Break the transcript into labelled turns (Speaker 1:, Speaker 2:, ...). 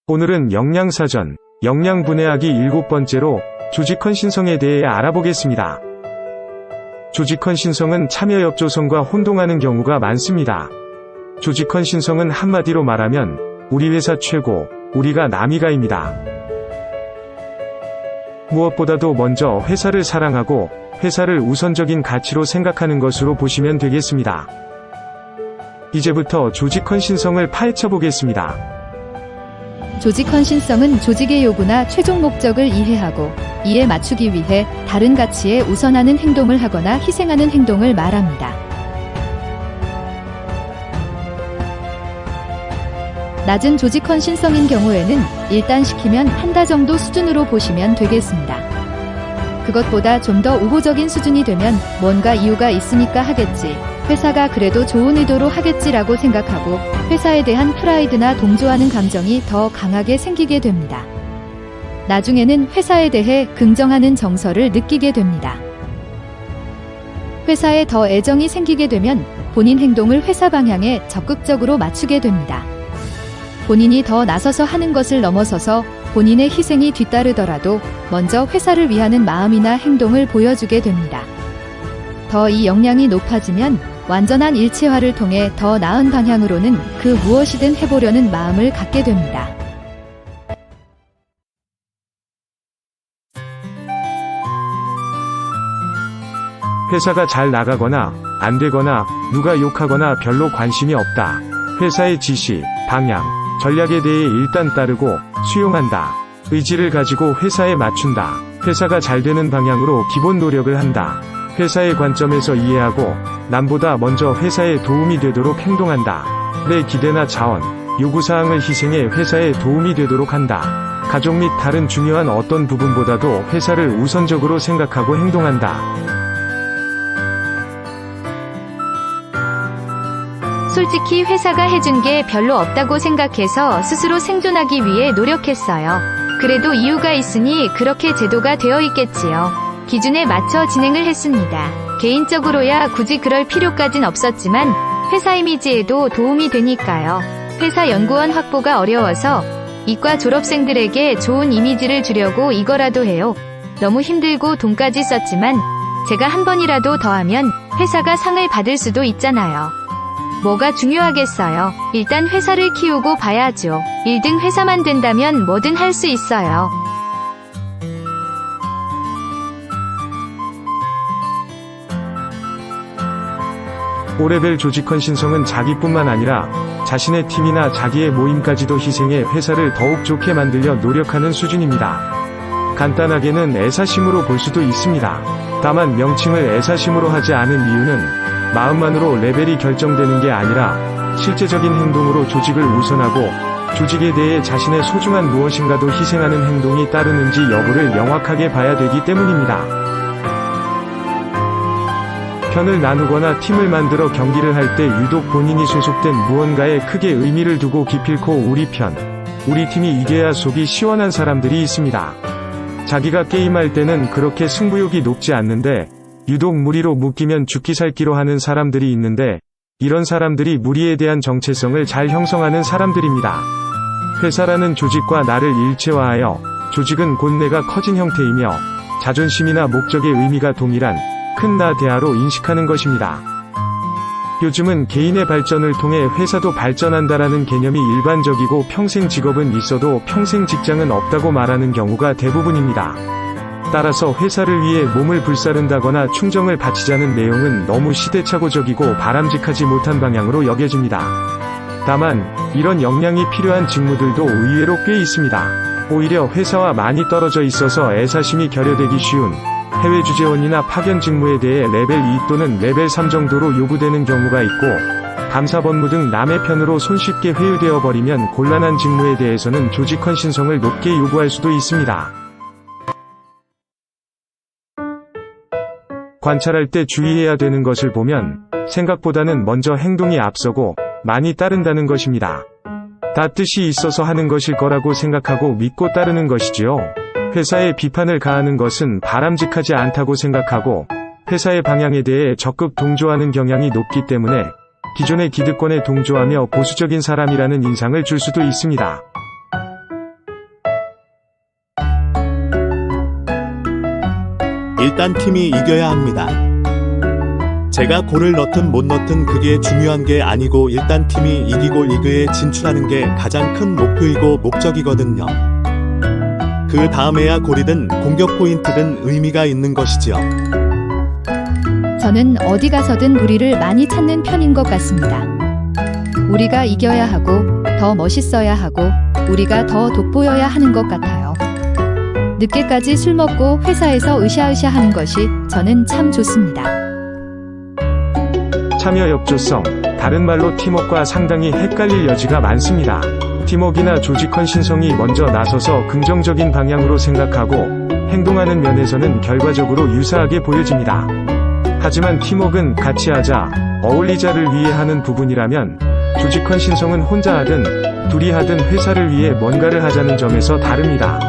Speaker 1: 오늘은 역량사전, 역량분해하기 7번째로 조직헌신성에 대해 알아보겠습니다. 조직헌신성은 참여협조성과 혼동하는 경우가 많습니다. 조직헌신성은 한마디로 말하면 우리 회사 최고, 우리가 남이가입니다. 무엇보다도 먼저 회사를 사랑하고 회사를 우선적인 가치로 생각하는 것으로 보시면 되겠습니다. 이제부터 조직헌신성을 파헤쳐 보겠습니다.
Speaker 2: 조직헌신성은 조직의 요구나 최종 목적을 이해하고 이에 맞추기 위해 다른 가치에 우선하는 행동을 하거나 희생하는 행동을 말합니다. 낮은 조직헌신성인 경우에는 일단 시키면 한다 정도 수준으로 보시면 되겠습니다. 그것보다 좀 더 우호적인 수준이 되면 뭔가 이유가 있으니까 하겠지, 회사가 그래도 좋은 의도로 하겠지라고 생각하고 회사에 대한 프라이드나 동조하는 감정이 더 강하게 생기게 됩니다. 나중에는 회사에 대해 긍정하는 정서를 느끼게 됩니다. 회사에 더 애정이 생기게 되면 본인 행동을 회사 방향에 적극적으로 맞추게 됩니다. 본인이 더 나서서 하는 것을 넘어서서 본인의 희생이 뒤따르더라도 먼저 회사를 위하는 마음이나 행동을 보여주게 됩니다. 더 이 역량이 높아지면 완전한 일체화를 통해 더 나은 방향으로는 그 무엇이든 해보려는 마음을 갖게 됩니다.
Speaker 1: 회사가 잘 나가거나 안 되거나 누가 욕하거나 별로 관심이 없다. 회사의 지시, 방향, 전략에 대해 일단 따르고 수용한다. 의지를 가지고 회사에 맞춘다. 회사가 잘 되는 방향으로 기본 노력을 한다. 회사의 관점에서 이해하고 남보다 먼저 회사에 도움이 되도록 행동한다. 내 기대나 자원, 요구사항을 희생해 회사에 도움이 되도록 한다. 가족 및 다른 중요한 어떤 부분보다도 회사를 우선적으로 생각하고 행동한다.
Speaker 3: 솔직히 회사가 해준 게 별로 없다고 생각해서 스스로 생존하기 위해 노력했어요. 그래도 이유가 있으니 그렇게 제도가 되어 있겠지요. 기준에 맞춰 진행을 했습니다. 개인적으로야 굳이 그럴 필요까진 없었지만 회사 이미지에도 도움이 되니까요. 회사 연구원 확보가 어려워서 이과 졸업생들에게 좋은 이미지를 주려고 이거라도 해요. 너무 힘들고 돈까지 썼지만 제가 한 번이라도 더 하면 회사가 상을 받을 수도 있잖아요. 뭐가 중요하겠어요. 일단 회사를 키우고 봐야죠. 1등 회사만 된다면 뭐든 할 수 있어요.
Speaker 1: 오래될 조직헌신성은 자기뿐만 아니라 자신의 팀이나 자기의 모임까지도 희생해 회사를 더욱 좋게 만들려 노력하는 수준입니다. 간단하게는 애사심으로 볼 수도 있습니다. 다만 명칭을 애사심으로 하지 않은 이유는 마음만으로 레벨이 결정되는 게 아니라 실제적인 행동으로 조직을 우선하고 조직에 대해 자신의 소중한 무엇인가도 희생하는 행동이 따르는지 여부를 명확하게 봐야 되기 때문입니다. 편을 나누거나 팀을 만들어 경기를 할 때 유독 본인이 소속된 무언가에 크게 의미를 두고 기필코 우리 편, 우리 팀이 이겨야 속이 시원한 사람들이 있습니다. 자기가 게임할 때는 그렇게 승부욕이 높지 않는데 유독 무리로 묶이면 죽기 살기로 하는 사람들이 있는데 이런 사람들이 무리에 대한 정체성을 잘 형성하는 사람들입니다. 회사라는 조직과 나를 일체화하여 조직은 곧 내가 커진 형태이며 자존심이나 목적의 의미가 동일한 큰 나 대하로 인식하는 것입니다. 요즘은 개인의 발전을 통해 회사도 발전한다라는 개념이 일반적이고 평생 직업은 있어도 평생 직장은 없다고 말하는 경우가 대부분입니다. 따라서 회사를 위해 몸을 불사른다거나 충정을 바치자는 내용은 너무 시대착오적이고 바람직하지 못한 방향으로 여겨집니다. 다만 이런 역량이 필요한 직무들도 의외로 꽤 있습니다. 오히려 회사와 많이 떨어져 있어서 애사심이 결여되기 쉬운 해외 주재원이나 파견 직무에 대해 레벨 2 또는 레벨 3 정도로 요구되는 경우가 있고 감사법무 등 남의 편으로 손쉽게 회유되어 버리면 곤란한 직무에 대해서는 조직헌신성을 높게 요구할 수도 있습니다. 관찰할 때 주의해야 되는 것을 보면 생각보다는 먼저 행동이 앞서고 많이 따른다는 것입니다. 다 뜻이 있어서 하는 것일 거라고 생각하고 믿고 따르는 것이지요. 회사에 비판을 가하는 것은 바람직하지 않다고 생각하고 회사의 방향에 대해 적극 동조하는 경향이 높기 때문에 기존의 기득권에 동조하며 보수적인 사람이라는 인상을 줄 수도 있습니다.
Speaker 4: 일단 팀이 이겨야 합니다. 제가 골을 넣든 못 넣든 그게 중요한 게 아니고 일단 팀이 이기고 리그에 진출하는 게 가장 큰 목표이고 목적이거든요. 그 다음에야 골이든 공격 포인트든 의미가 있는 것이지요.
Speaker 2: 저는 어디 가서든 우리를 많이 찾는 편인 것 같습니다. 우리가 이겨야 하고, 더 멋있어야 하고, 우리가 더 돋보여야 하는 것 같아요. 늦게까지 술 먹고 회사에서 으쌰으쌰 하는 것이 저는 참 좋습니다.
Speaker 1: 참여 협조성, 다른 말로 팀워크와 상당히 헷갈릴 여지가 많습니다. 팀워크나 조직 헌신성이 먼저 나서서 긍정적인 방향으로 생각하고 행동하는 면에서는 결과적으로 유사하게 보여집니다. 하지만 팀워크는 같이 하자, 어울리자를 위해 하는 부분이라면 조직 헌신성은 혼자 하든 둘이 하든 회사를 위해 뭔가를 하자는 점에서 다릅니다.